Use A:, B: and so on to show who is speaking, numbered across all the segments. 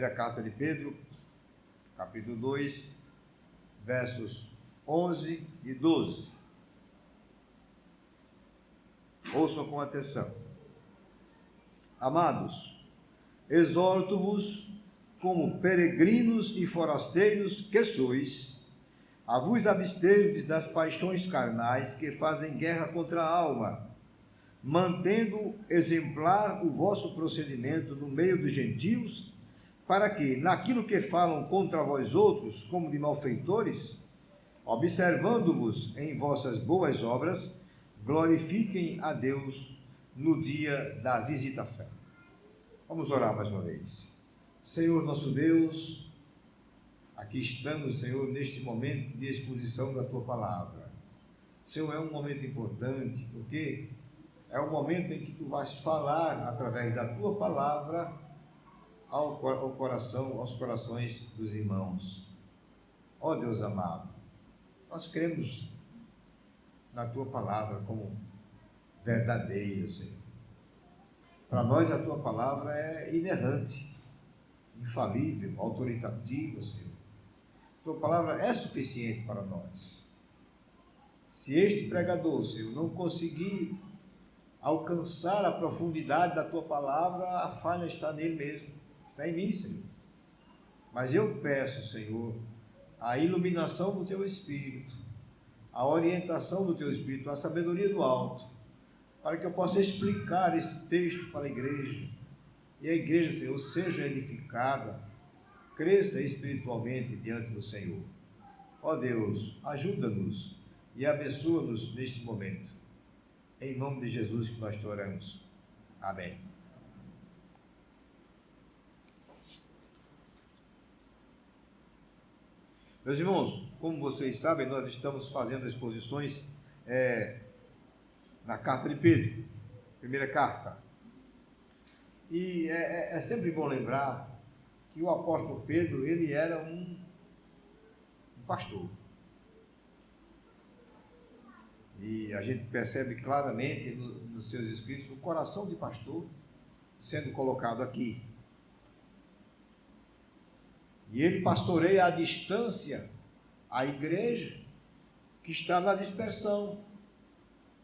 A: Primeira carta de Pedro, capítulo 2, versos 11 e 12. Ouçam com atenção. Amados, exorto-vos, como peregrinos e forasteiros que sois, a vos absterdes das paixões carnais que fazem guerra contra a alma, mantendo exemplar o vosso procedimento no meio dos gentios, para que, naquilo que falam contra vós outros, como de malfeitores, observando-vos em vossas boas obras, glorifiquem a Deus no dia da visitação. Vamos orar mais uma vez. Senhor nosso Deus, aqui estamos, Senhor, neste momento de exposição da Tua Palavra. Senhor, é um momento importante, porque é um momento em que Tu vais falar através da Tua Palavra ao coração, aos corações dos irmãos. Ó Deus amado, nós cremos na Tua Palavra como verdadeira, Senhor. Para nós a Tua Palavra é inerrante, infalível, autoritativa, Senhor. A Tua Palavra é suficiente para nós. Se este pregador, Senhor, não conseguir alcançar a profundidade da Tua Palavra, a falha está nele mesmo, está em mim, Senhor. Mas eu peço, Senhor, a iluminação do Teu Espírito, a orientação do Teu Espírito, a sabedoria do alto, para que eu possa explicar este texto para a igreja, e a igreja, Senhor, seja edificada, cresça espiritualmente diante do Senhor. Ó Deus, ajuda-nos e abençoa-nos neste momento. Em nome de Jesus que nós te oramos. Amém. Meus irmãos, como vocês sabem, nós estamos fazendo exposições na carta de Pedro, primeira carta. E é sempre bom lembrar que o apóstolo Pedro, ele era um pastor. E a gente percebe claramente nos seus escritos o coração de pastor sendo colocado aqui. E ele pastoreia à distância a igreja que está na dispersão,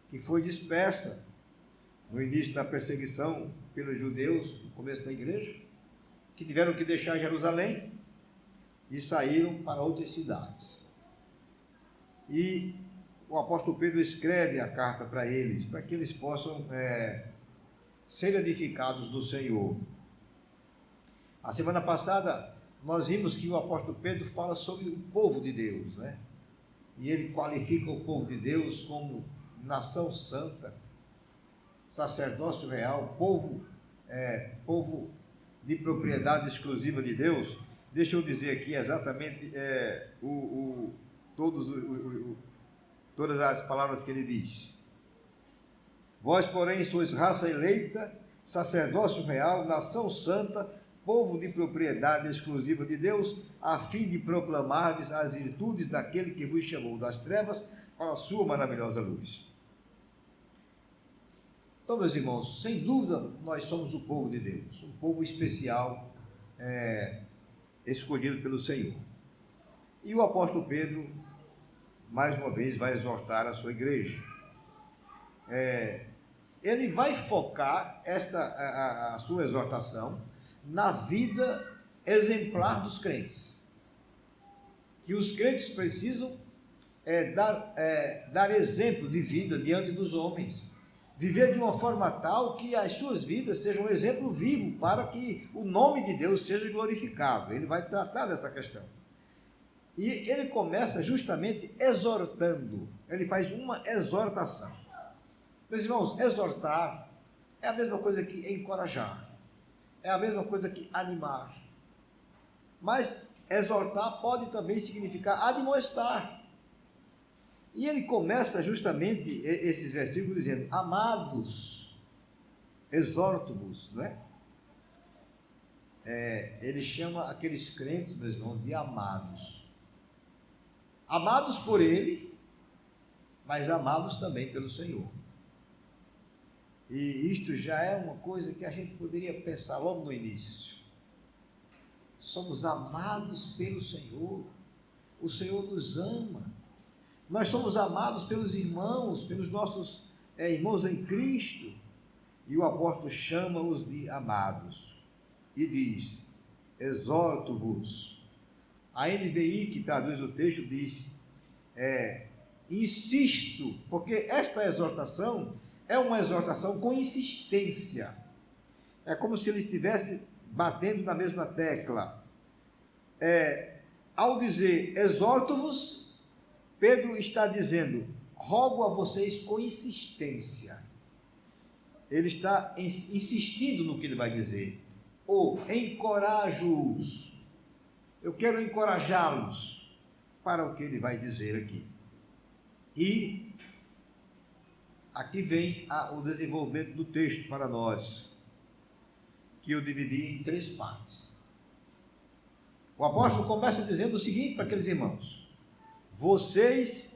A: que foi dispersa no início da perseguição pelos judeus, no começo da igreja, que tiveram que deixar Jerusalém e saíram para outras cidades. E o apóstolo Pedro escreve a carta para eles, para que eles possam ser edificados do Senhor. A semana passada nós vimos que o apóstolo Pedro fala sobre o povo de Deus, né? E ele qualifica o povo de Deus como nação santa, sacerdócio real, povo de propriedade exclusiva de Deus. Deixa eu dizer aqui exatamente todas as palavras que ele diz. Vós, porém, sois raça eleita, sacerdócio real, nação santa, povo de propriedade exclusiva de Deus, a fim de proclamardes as virtudes daquele que vos chamou das trevas para a sua maravilhosa luz. Então, meus irmãos, sem dúvida, nós somos o povo de Deus, um povo especial, escolhido pelo Senhor. E o apóstolo Pedro, mais uma vez, vai exortar a sua igreja. Ele vai focar a sua exortação na vida exemplar dos crentes, que os crentes precisam dar exemplo de vida diante dos homens, viver de uma forma tal que as suas vidas sejam um exemplo vivo para que o nome de Deus seja glorificado. Ele vai tratar dessa questão. E ele começa justamente exortando, ele faz uma exortação. Meus irmãos, exortar é a mesma coisa que encorajar, é a mesma coisa que animar. Mas exortar pode também significar admoestar. E ele começa justamente esses versículos dizendo: amados, exorto-vos, não é? Ele chama aqueles crentes, meus irmãos, de amados. Amados por ele, mas amados também pelo Senhor. E isto já é uma coisa que a gente poderia pensar logo no início. somos amados pelo Senhor, o Senhor nos ama, nós somos amados pelos irmãos, pelos nossos irmãos em Cristo, e o apóstolo chama-os de amados, e diz, exorto-vos. A NVI, que traduz o texto, diz, insisto, porque esta exortação é uma exortação com insistência, é como se ele estivesse batendo na mesma tecla. Ao dizer exorto-vos, Pedro está dizendo, rogo a vocês com insistência. Ele está insistindo no que ele vai dizer. Ou encorajo-os. Eu quero encorajá-los para o que ele vai dizer aqui. E aqui vem o desenvolvimento do texto para nós, que eu dividi em 3 partes. O apóstolo começa dizendo o seguinte para aqueles irmãos: vocês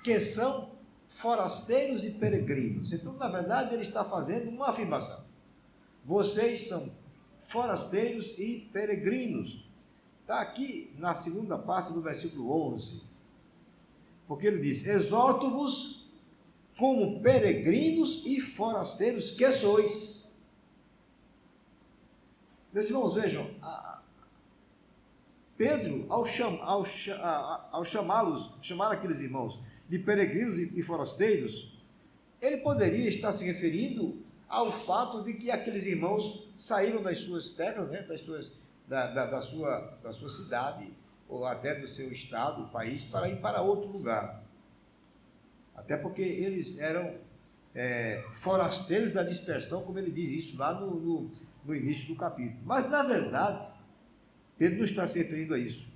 A: que são forasteiros e peregrinos. Então, na verdade, ele está fazendo uma afirmação. Vocês são forasteiros e peregrinos. Está aqui na segunda parte do versículo 11. Porque ele diz, exorto-vos como peregrinos e forasteiros que sois. Meus irmãos, vejam, Pedro, ao chamar aqueles irmãos de peregrinos e forasteiros, ele poderia estar se referindo ao fato de que aqueles irmãos saíram das suas terras, né, da sua cidade, ou até do seu estado, país, para ir para outro lugar. Até porque eles eram forasteiros da dispersão, como ele diz isso lá no início do capítulo. Mas, na verdade, Pedro não está se referindo a isso.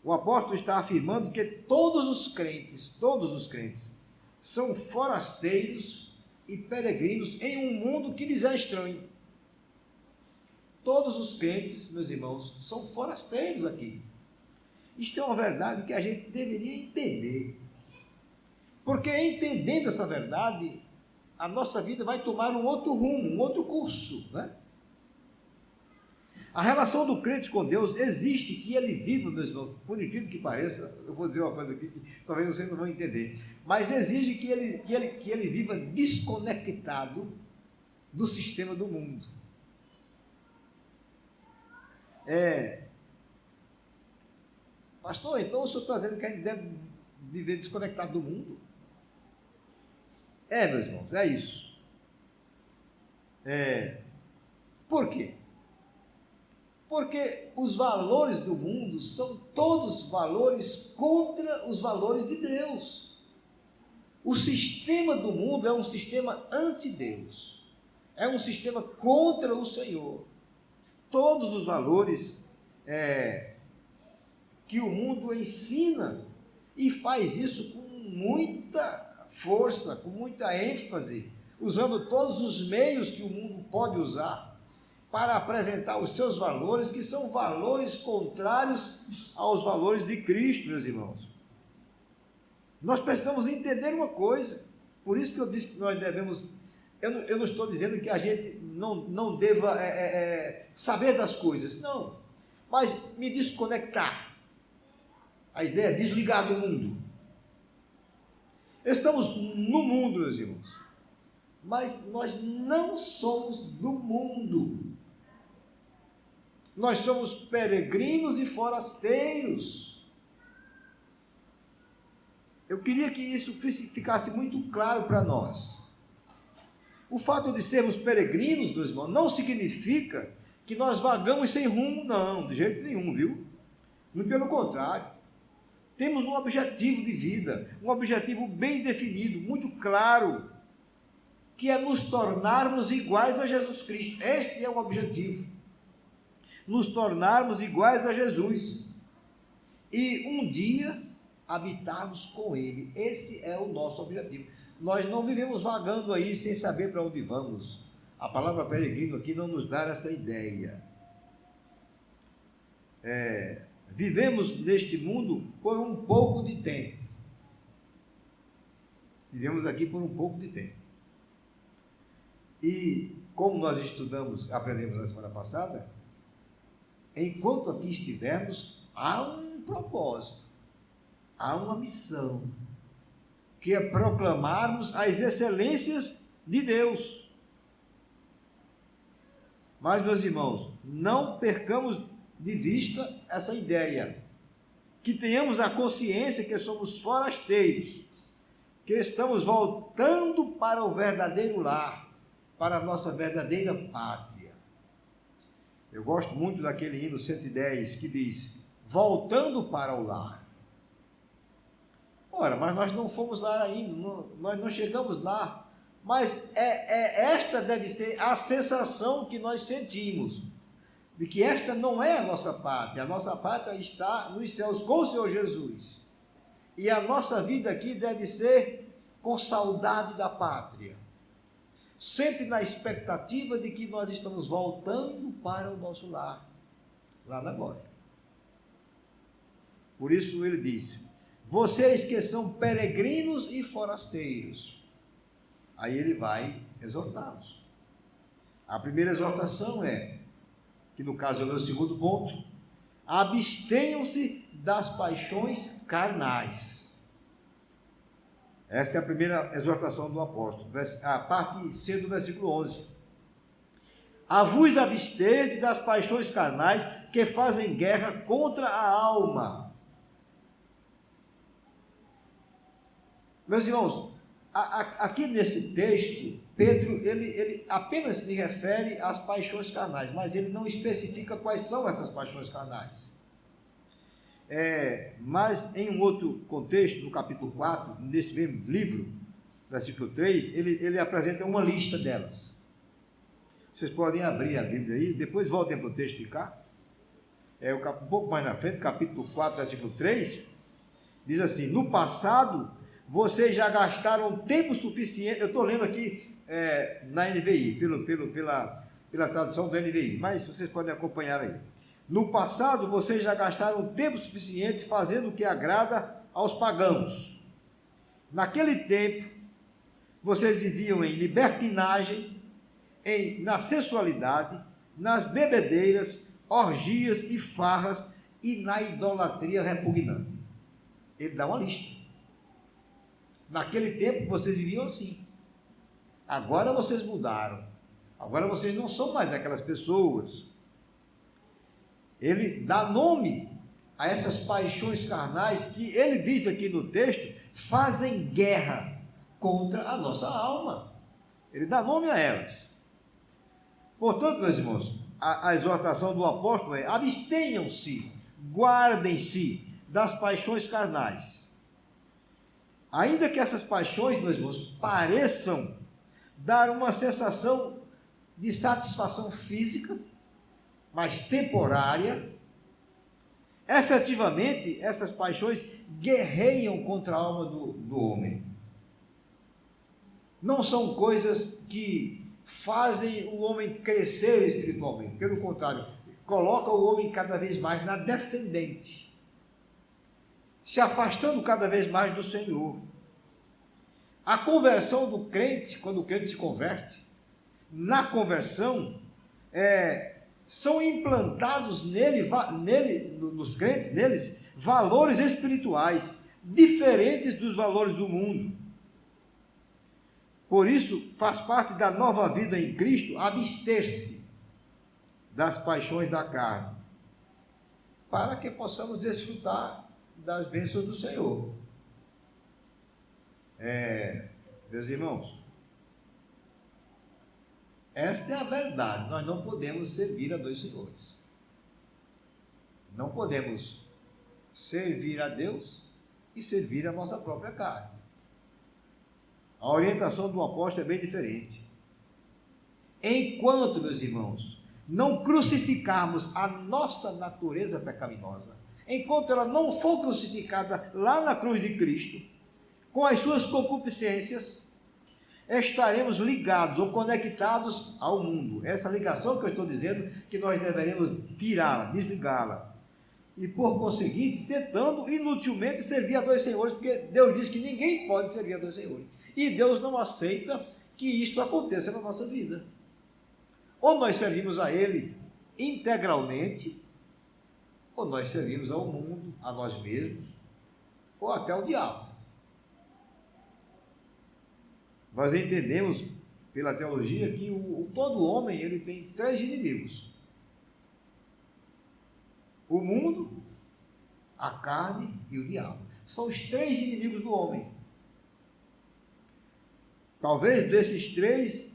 A: O apóstolo está afirmando que todos os crentes, são forasteiros e peregrinos em um mundo que lhes é estranho. Todos os crentes, meus irmãos, são forasteiros aqui. Isto é uma verdade que a gente deveria entender. Porque entendendo essa verdade, a nossa vida vai tomar um outro rumo, um outro curso, né? A relação do crente com Deus existe, que ele viva, meus irmãos, por incrível que pareça, eu vou dizer uma coisa aqui que talvez vocês não vão entender, mas exige que ele viva desconectado do sistema do mundo. Pastor, então o senhor está dizendo que a gente deve viver desconectado do mundo? Meus irmãos, é isso. Por quê? Porque os valores do mundo são todos valores contra os valores de Deus. O sistema do mundo é um sistema anti-Deus, é um sistema contra o Senhor. Todos os valores que o mundo ensina, e faz isso com muita força, com muita ênfase, usando todos os meios que o mundo pode usar para apresentar os seus valores, que são valores contrários aos valores de Cristo, meus irmãos. Nós precisamos entender uma coisa, por isso que eu disse que nós devemos, eu não estou dizendo que a gente não deva saber das coisas, não, mas me desconectar. A ideia é desligar do mundo. Estamos no mundo, meus irmãos, mas nós não somos do mundo. Nós somos peregrinos e forasteiros. Eu queria que isso ficasse muito claro para nós. O fato de sermos peregrinos, meus irmãos, não significa que nós vagamos sem rumo, não, de jeito nenhum, viu? Muito pelo contrário. Temos um objetivo de vida, um objetivo bem definido, muito claro, que é nos tornarmos iguais a Jesus Cristo. Este é o objetivo. Nos tornarmos iguais a Jesus. E um dia habitarmos com Ele. Esse é o nosso objetivo. Nós não vivemos vagando aí sem saber para onde vamos. A palavra peregrino aqui não nos dá essa ideia. Vivemos neste mundo por um pouco de tempo. Vivemos aqui por um pouco de tempo. E como nós aprendemos na semana passada, enquanto aqui estivermos, há um propósito, há uma missão, que é proclamarmos as excelências de Deus. Mas, meus irmãos, não percamos de vista essa ideia, que tenhamos a consciência que somos forasteiros, que estamos voltando para o verdadeiro lar, para a nossa verdadeira pátria. Eu gosto muito daquele hino 110 que diz, voltando para o lar. Ora, mas nós não fomos lá ainda, nós não chegamos lá, mas esta deve ser a sensação que nós sentimos, de que esta não é a nossa nossa pátria está nos céus com o Senhor Jesus, e a nossa vida aqui deve ser com saudade da pátria, sempre na expectativa de que nós estamos voltando para o nosso lar, lá na glória. Por isso ele diz, vocês que são peregrinos e forasteiros. Aí ele vai exortá-los. A primeira exortação é, que no caso é o meu segundo ponto, abstenham-se das paixões carnais. Esta é a primeira exortação do apóstolo, a parte C do versículo 11. A vos absterdes das paixões carnais que fazem guerra contra a alma. Meus irmãos, aqui nesse texto, Pedro, ele apenas se refere às paixões carnais, mas ele não especifica quais são essas paixões carnais. Mas em um outro contexto, no capítulo 4, nesse mesmo livro, versículo 3, ele apresenta uma lista delas. Vocês podem abrir a Bíblia aí, depois voltem para o texto de cá. Um pouco mais na frente, capítulo 4, versículo 3, diz assim, no passado, vocês já gastaram tempo suficiente, eu estou lendo aqui na NVI, pela tradução da NVI, mas vocês podem acompanhar aí. No passado, vocês já gastaram tempo suficiente fazendo o que agrada aos pagãos. Naquele tempo, vocês viviam em libertinagem, na sensualidade, nas bebedeiras, orgias e farras e na idolatria repugnante. Ele dá uma lista. Naquele tempo vocês viviam assim. Agora vocês mudaram. Agora vocês não são mais aquelas pessoas. Ele dá nome a essas paixões carnais que ele diz aqui no texto, fazem guerra contra a nossa alma. Ele dá nome a elas. Portanto, meus irmãos, a exortação do apóstolo é: abstenham-se, guardem-se das paixões carnais. Ainda que essas paixões, meus irmãos, pareçam dar uma sensação de satisfação física, mas temporária, efetivamente essas paixões guerreiam contra a alma do homem. Não são coisas que fazem o homem crescer espiritualmente, pelo contrário, coloca o homem cada vez mais na descendente, se afastando cada vez mais do Senhor. A conversão do crente, quando o crente se converte, na conversão, são implantados nos crentes, neles, valores espirituais, diferentes dos valores do mundo. Por isso, faz parte da nova vida em Cristo abster-se das paixões da carne, para que possamos desfrutar das bênçãos do Senhor. Meus irmãos, esta é a verdade. Nós não podemos servir a dois senhores. Não podemos servir a Deus e servir a nossa própria carne. A orientação do apóstolo é bem diferente. Enquanto, meus irmãos, não crucificarmos a nossa natureza pecaminosa, enquanto ela não for crucificada lá na cruz de Cristo, com as suas concupiscências, estaremos ligados ou conectados ao mundo. Essa ligação que eu estou dizendo, que nós deveremos tirá-la, desligá-la. E por conseguinte, tentando inutilmente servir a dois senhores, porque Deus diz que ninguém pode servir a dois senhores. E Deus não aceita que isso aconteça na nossa vida. Ou nós servimos a Ele integralmente, ou nós servimos ao mundo, a nós mesmos, ou até ao diabo. Nós entendemos pela teologia que todo homem ele tem 3 inimigos: o mundo, a carne e o diabo. São os 3 inimigos do homem. Talvez desses 3,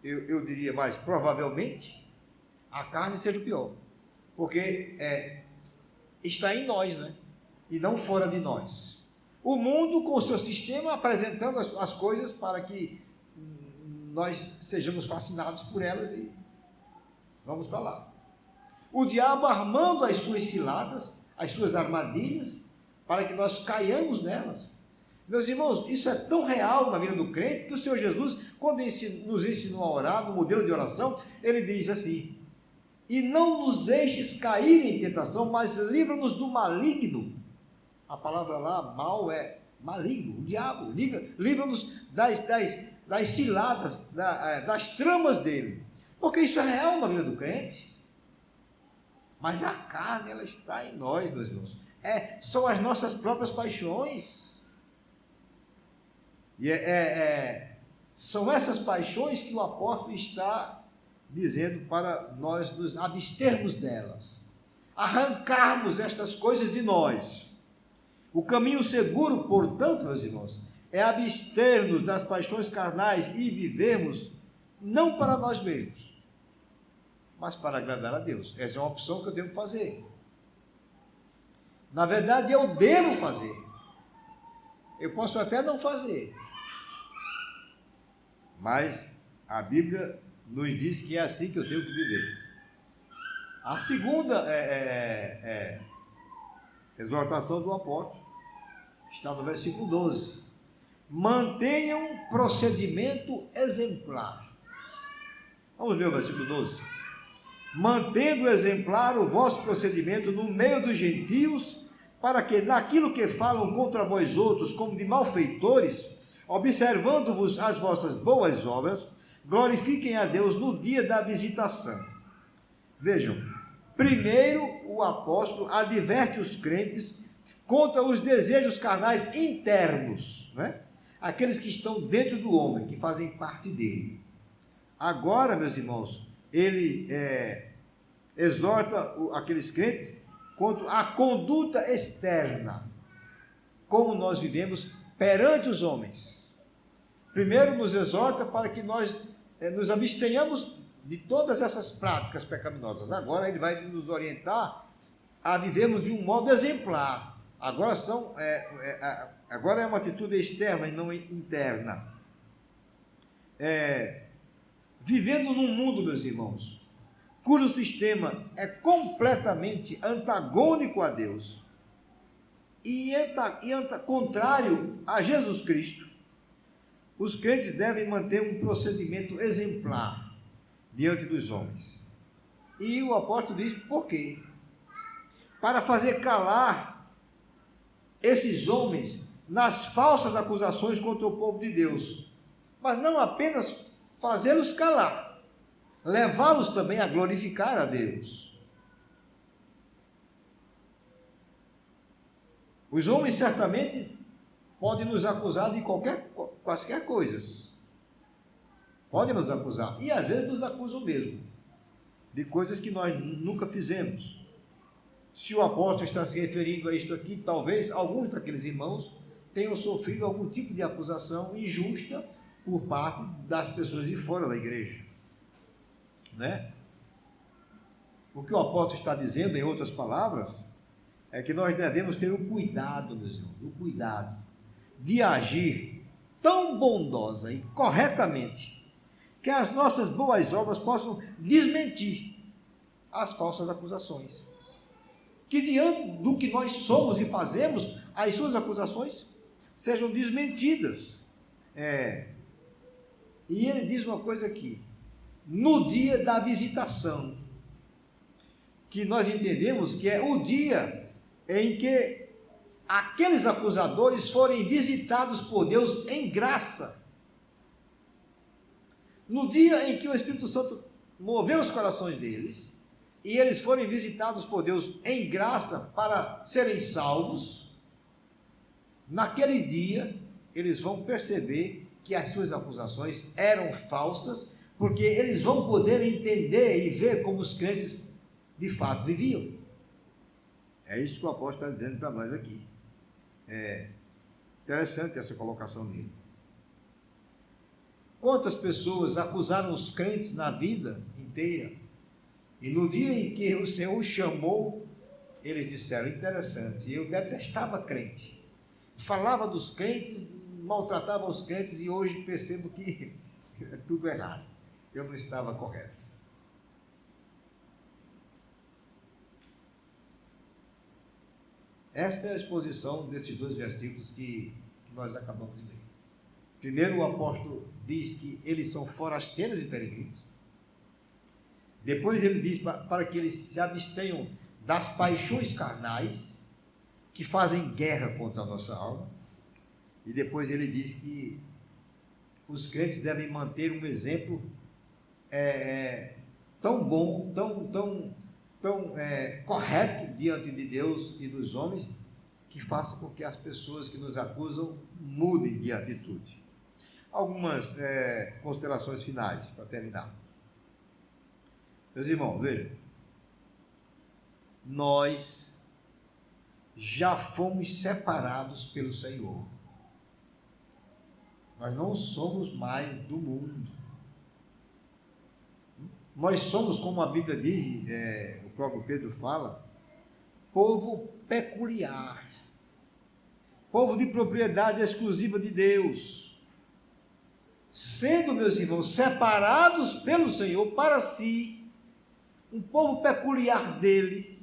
A: eu diria mais provavelmente, a carne seja o pior, porque está em nós, né? E não fora de nós. O mundo com o seu sistema apresentando as coisas para que nós sejamos fascinados por elas e vamos para lá. O diabo armando as suas ciladas, as suas armadilhas, para que nós caiamos nelas. Meus irmãos, isso é tão real na vida do crente que o Senhor Jesus, quando nos ensinou a orar, no modelo de oração, ele diz assim: e não nos deixes cair em tentação, mas livra-nos do maligno. A palavra lá, mal, é maligno, o diabo. Livra-nos das ciladas, das tramas dele. Porque isso é real na vida do crente. Mas a carne, ela está em nós, meus irmãos. São as nossas próprias paixões. E são essas paixões que o apóstolo está dizendo para nós nos abstermos delas. Arrancarmos estas coisas de nós. O caminho seguro, portanto, meus irmãos, é abster-nos das paixões carnais e vivermos não para nós mesmos, mas para agradar a Deus. Essa é uma opção que eu devo fazer. Na verdade, eu devo fazer. Eu posso até não fazer, mas a Bíblia nos diz que é assim que eu tenho que viver. A segunda exortação do apóstolo está no versículo 12. Mantenham procedimento exemplar. Vamos ver o versículo 12. Mantendo exemplar o vosso procedimento no meio dos gentios, para que naquilo que falam contra vós outros como de malfeitores, observando-vos as vossas boas obras, glorifiquem a Deus no dia da visitação. Vejam, primeiro o apóstolo adverte os crentes contra os desejos carnais internos, né? Aqueles que estão dentro do homem, que fazem parte dele. Agora, meus irmãos, ele exorta aqueles crentes quanto à conduta externa, como nós vivemos perante os homens. Primeiro nos exorta para que nós nos abstenhamos de todas essas práticas pecaminosas. Agora ele vai nos orientar a vivermos de um modo exemplar. Agora é uma atitude externa e não interna. Vivendo num mundo, meus irmãos, cujo sistema é completamente antagônico a Deus e contrário a Jesus Cristo, os crentes devem manter um procedimento exemplar diante dos homens. E o apóstolo diz por quê? Para fazer calar esses homens nas falsas acusações contra o povo de Deus, mas não apenas fazê-los calar, levá-los também a glorificar a Deus. Os homens certamente podem nos acusar de quaisquer coisas, podem nos acusar, e às vezes nos acusam mesmo, de coisas que nós nunca fizemos. Se o apóstolo está se referindo a isto aqui, talvez alguns daqueles irmãos tenham sofrido algum tipo de acusação injusta por parte das pessoas de fora da igreja, né? O que o apóstolo está dizendo, em outras palavras, é que nós devemos ter o cuidado, meus irmãos, o cuidado de agir tão bondosa e corretamente que as nossas boas obras possam desmentir as falsas acusações. Que diante do que nós somos e fazemos, as suas acusações sejam desmentidas. E ele diz uma coisa aqui, no dia da visitação, que nós entendemos que é o dia em que aqueles acusadores forem visitados por Deus em graça. No dia em que o Espírito Santo moveu os corações deles e eles forem visitados por Deus em graça para serem salvos, naquele dia eles vão perceber que as suas acusações eram falsas, porque eles vão poder entender e ver como os crentes de fato viviam. É isso que o apóstolo está dizendo para nós aqui. É interessante essa colocação dele. Quantas pessoas acusaram os crentes na vida inteira, e no dia em que o Senhor os chamou, eles disseram: interessante, eu detestava crente, falava dos crentes, maltratava os crentes, e hoje percebo que é tudo errado, eu não estava correto. Esta é a exposição desses dois versículos que nós acabamos de ler. Primeiro, o apóstolo diz que eles são forasteiros e peregrinos. Depois ele diz para que eles se abstenham das paixões carnais que fazem guerra contra a nossa alma. E depois ele diz que os crentes devem manter um exemplo tão bom, tão correto diante de Deus e dos homens, que faça com que as pessoas que nos acusam mudem de atitude. Algumas considerações finais para terminar. Meus irmãos, vejam, nós já fomos separados pelo Senhor. Nós não somos mais do mundo. Nós somos, como a Bíblia diz, o próprio Pedro fala, povo peculiar, povo de propriedade exclusiva de Deus, sendo, meus irmãos, separados pelo Senhor para si, um povo peculiar dele.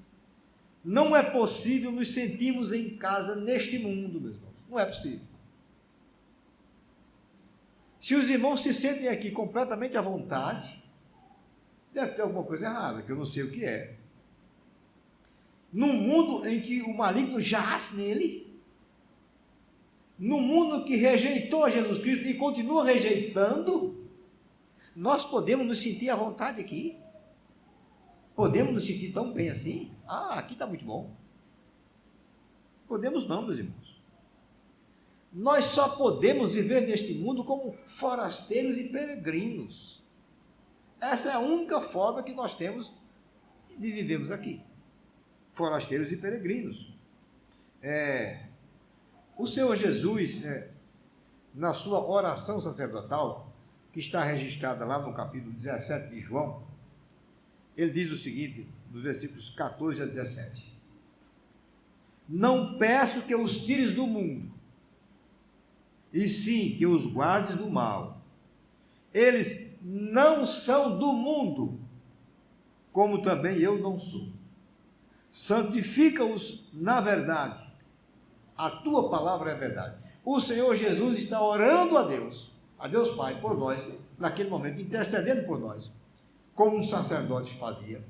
A: Não é possível nos sentirmos em casa neste mundo, meus irmãos, não é possível. Se os irmãos se sentem aqui completamente à vontade, deve ter alguma coisa errada, que eu não sei o que é. Num mundo em que o maligno jaz nele, no mundo que rejeitou a Jesus Cristo e continua rejeitando, nós podemos nos sentir à vontade aqui? Podemos nos sentir tão bem assim? Aqui está muito bom. Podemos não, meus irmãos. Nós só podemos viver neste mundo como forasteiros e peregrinos. Essa é a única forma que nós temos de vivermos aqui. Forasteiros e peregrinos. O Senhor Jesus, na sua oração sacerdotal, que está registrada lá no capítulo 17 de João, ele diz o seguinte, nos versículos 14 a 17: não peço que os tires do mundo, e sim que os guardes do mal. Eles não são do mundo, como também eu não sou. Santifica-os na verdade. A tua palavra é a verdade. O Senhor Jesus está orando a Deus Pai, por nós, naquele momento, intercedendo por nós, como um sacerdote fazia.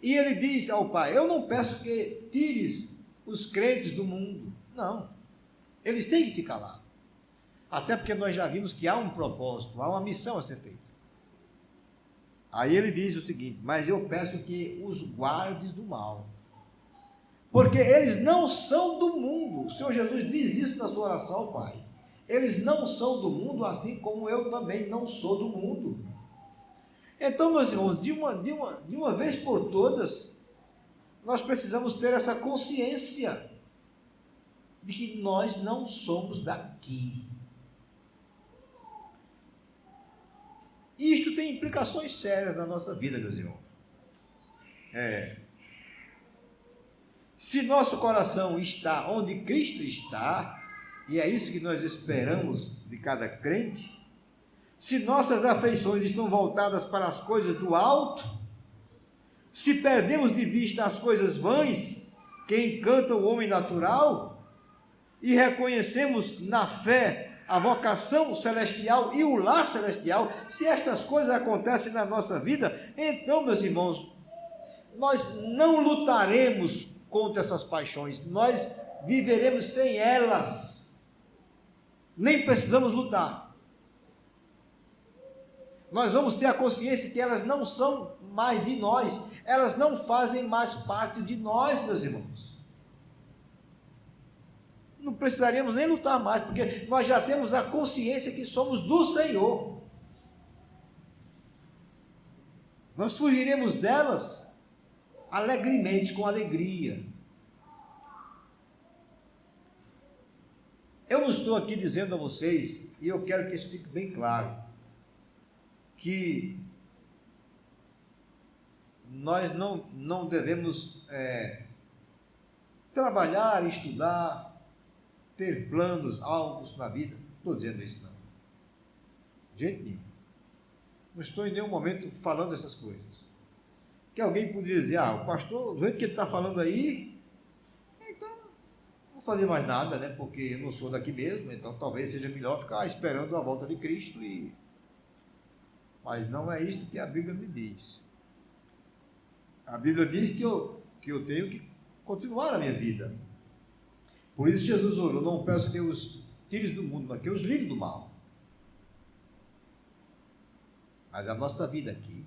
A: E ele diz ao Pai: eu não peço que tires os crentes do mundo. Não. Eles têm que ficar lá. Até porque nós já vimos que há um propósito, há uma missão a ser feita. Aí ele diz o seguinte: mas eu peço que os guardes do mal, porque eles não são do mundo. O Senhor Jesus diz isso na sua oração, Pai. Eles não são do mundo, assim como eu também não sou do mundo. Então, meus irmãos, de uma vez por todas, nós precisamos ter essa consciência de que nós não somos daqui. E isto tem implicações sérias na nossa vida, meus irmãos. Se nosso coração está onde Cristo está, e é isso que nós esperamos de cada crente, se nossas afeições estão voltadas para as coisas do alto, se perdemos de vista as coisas vãs que encantam o homem natural, e reconhecemos na fé a vocação celestial e o lar celestial, se estas coisas acontecem na nossa vida, então, meus irmãos, nós não lutaremos contra essas paixões, nós viveremos sem elas, nem precisamos lutar. Nós vamos ter a consciência que elas não são mais de nós, elas não fazem mais parte de nós, meus irmãos. Não precisaríamos nem lutar mais, porque nós já temos a consciência que somos do Senhor. Nós fugiremos delas alegremente, com alegria. Eu não estou aqui dizendo a vocês, e eu quero que isso fique bem claro, que nós não devemos trabalhar, estudar, ter planos, alvos na vida. Não estou dizendo isso, não. De jeito nenhum. Não estou em nenhum momento falando essas coisas. Que alguém poderia dizer, o pastor, do jeito que ele está falando aí, então não vou fazer mais nada, né? Porque eu não sou daqui mesmo, então talvez seja melhor ficar esperando a volta de Cristo. Mas não é isso que a Bíblia me diz. A Bíblia diz que eu tenho que continuar a minha vida. Por isso Jesus orou, não peço que os tires do mundo, mas que os livre do mal. Mas a nossa vida aqui,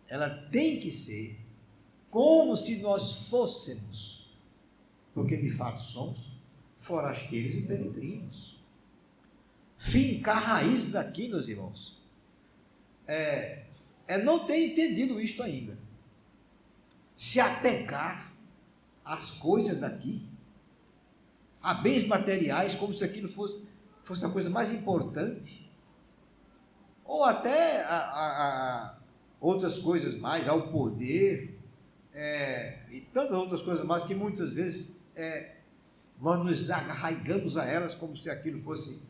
A: ela tem que ser como se nós fôssemos, porque de fato somos forasteiros e peregrinos. Fincar raízes aqui, meus irmãos, não ter entendido isto ainda. Se apegar às coisas daqui, a bens materiais, como se aquilo fosse a coisa mais importante, ou até a outras coisas mais, ao poder, e tantas outras coisas mais que muitas vezes nós nos arraigamos a elas como se aquilo fosse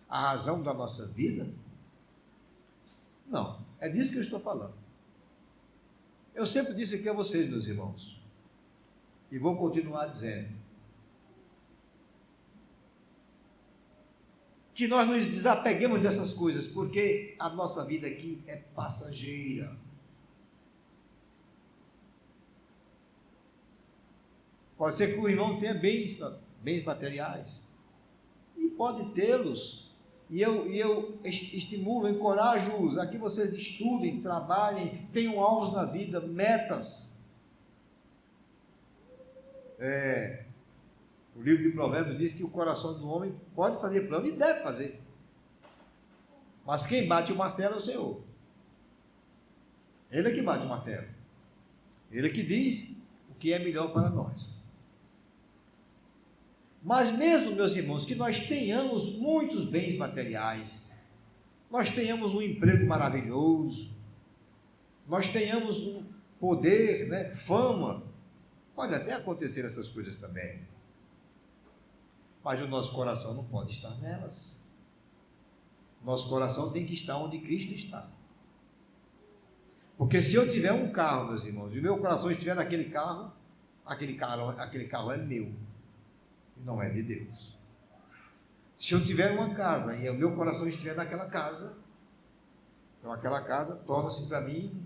A: a razão da nossa vida. Não, é disso que eu estou falando. Eu sempre disse aqui a vocês, meus irmãos, e vou continuar dizendo, que nós nos desapeguemos dessas coisas, porque a nossa vida aqui é passageira. Pode ser que o irmão tenha bens materiais, e pode tê-los, e eu estimulo, encorajo-os a que vocês estudem, trabalhem, tenham alvos na vida, metas. O livro de Provérbios diz que o coração do homem pode fazer plano e deve fazer. Mas quem bate o martelo é o Senhor. Ele é que bate o martelo. Ele é que diz o que é melhor para nós. Mas mesmo, meus irmãos, que nós tenhamos muitos bens materiais, nós tenhamos um emprego maravilhoso, nós tenhamos um poder, fama, pode até acontecer essas coisas também. Mas o nosso coração não pode estar nelas. Nosso coração tem que estar onde Cristo está. Porque se eu tiver um carro, meus irmãos, e o meu coração estiver naquele carro, aquele carro é meu, e não é de Deus. Se eu tiver uma casa e o meu coração estiver naquela casa, então aquela casa torna-se para mim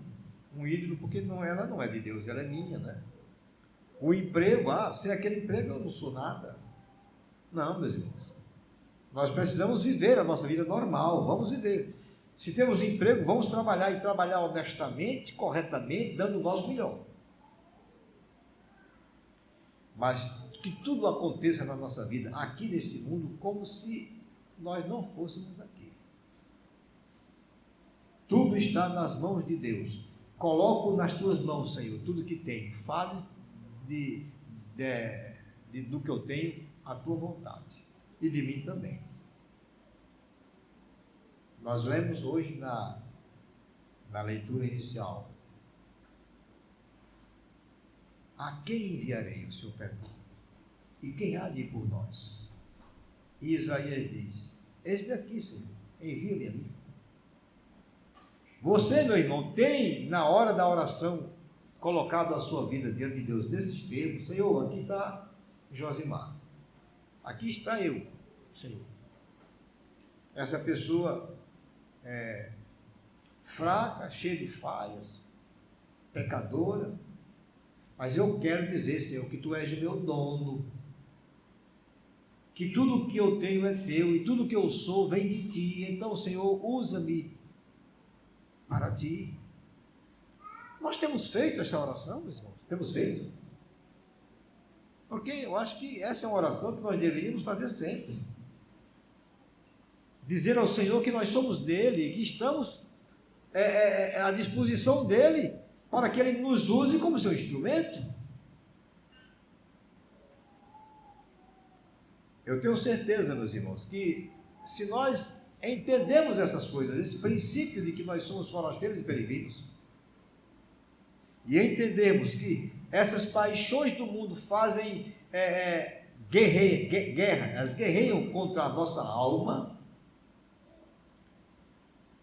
A: um ídolo, porque ela não é de Deus, ela é minha, né? O emprego, sem aquele emprego eu não sou nada. Não, meus irmãos, nós precisamos viver a nossa vida normal, vamos viver. Se temos emprego, vamos trabalhar, e trabalhar honestamente, corretamente, dando o nosso melhor. Mas que tudo aconteça na nossa vida, aqui neste mundo, como se nós não fôssemos daqui. Tudo está nas mãos de Deus. Coloco nas tuas mãos, Senhor, tudo que tenho. Fazes do que eu tenho a tua vontade, e de mim também. Nós lemos hoje na leitura inicial, a quem enviarei? O Senhor pergunta, e quem há de ir por nós? E Isaías diz, eis-me aqui, Senhor, envia-me a mim. Você, meu irmão, tem na hora da oração colocado a sua vida diante de Deus nesses termos. Senhor, aqui está Josimar, aqui está eu, Senhor, essa pessoa fraca, cheia de falhas, pecadora, mas eu quero dizer, Senhor, que Tu és o meu dono, que tudo o que eu tenho é Teu, e tudo o que eu sou vem de Ti. Então, Senhor, usa-me para Ti. Nós temos feito essa oração, meus irmãos? Temos feito? Porque eu acho que essa é uma oração que nós deveríamos fazer sempre. Dizer ao Senhor que nós somos dele, que estamos à disposição dele, para que ele nos use como seu instrumento. Eu tenho certeza, meus irmãos, que se nós entendemos essas coisas, esse princípio de que nós somos forasteiros e peregrinos, e entendemos que essas paixões do mundo fazem guerra, elas guerreiam contra a nossa alma,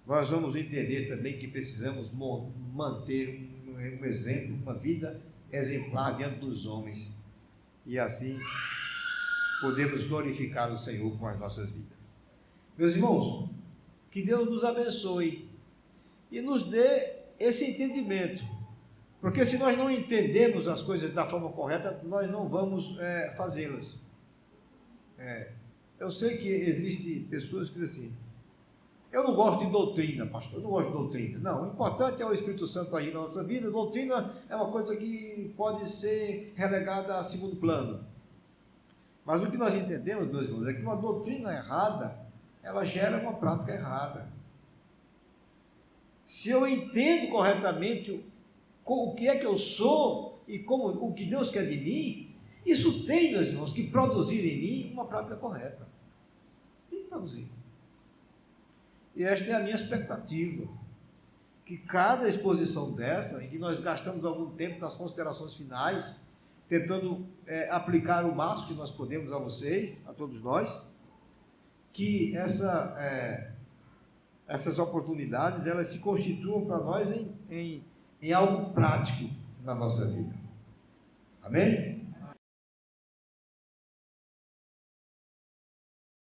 A: nós vamos entender também que precisamos manter um exemplo, uma vida exemplar diante dos homens, e assim podemos glorificar o Senhor com as nossas vidas. Meus irmãos, que Deus nos abençoe e nos dê esse entendimento, porque se nós não entendemos as coisas da forma correta, nós não vamos fazê-las. Eu sei que existem pessoas que dizem assim: eu não gosto de doutrina, pastor, eu não gosto de doutrina. Não, o importante é o Espírito Santo agir na nossa vida. Doutrina é uma coisa que pode ser relegada a segundo plano. Mas o que nós entendemos, meus irmãos, é que uma doutrina errada, ela gera uma prática errada. Se eu entendo corretamente o que é que eu sou e o que Deus quer de mim, isso tem, meus irmãos, que produzir em mim uma prática correta. Tem que produzir. E esta é a minha expectativa, que cada exposição dessa, em que nós gastamos algum tempo nas considerações finais, tentando aplicar o máximo que nós podemos a vocês, a todos nós, que essas oportunidades, elas se constituam para nós em algo prático na nossa vida. Amém?